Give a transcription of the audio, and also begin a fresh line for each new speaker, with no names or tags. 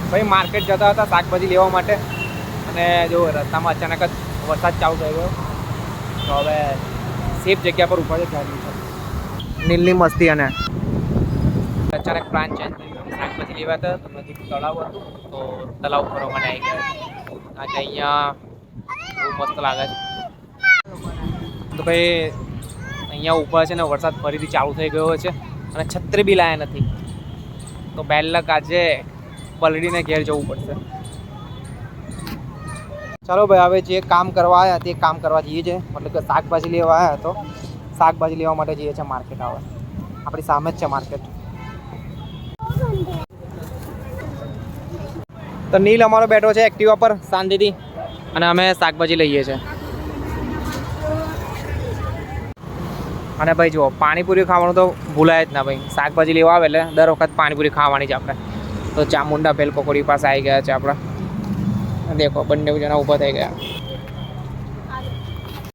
ભાઈ માર્કેટ જતા હતા શાકભાજી લેવા માટે અને જો રસ્તામાં અચાનક જ વરસાદ ચાલુ થઈ ગયો તો હવે સેફ જગ્યા પર ઉભા છે નીલની મસ્તી અને અચાનક પ્લાન ચેન્જ થઈ ગયો શાકભાજી લેવા હતા તો નજીક તળાવ હતું તો તળાવ ફરવા માટે આવી ગયા આજે અહીંયા બહુ મસ્ત લાગે છે તો ભાઈ અહીંયા ઊભા છે ને વરસાદ ફરીથી ચાલુ થઈ ગયો છે અને છત્રી બી લાયા નથી તો બેલક આજે પલળીને ઘેર જવું પડશે ચાલો ભાઈ હવે જે કામ કરવા આવ્યા તે કામ કરવા જઈએ છીએ મતલબ કે શાકભાજી લેવા આવ્યા તો શાકભાજી લેવા માટે જઈએ છીએ માર્કેટ આવે આપણી સામે જ છે માર્કેટ તો નીલ અમારો બેઠો છે એક્ટિવા પર શાંતિથી અને અમે શાકભાજી લઈએ છીએ અને ભાઈ જુઓ પાણીપુરી ખાવાનું તો ભૂલાય જ ના ભાઈ શાકભાજી લેવા આવે એટલે દર વખત પાણીપુરી ખાવાની જ આપણે તો ચામુંડા ભેલ પકોડી પાસે આવી ગયા છે આપણા દેખો બંને જણા ઊભા થઈ ગયા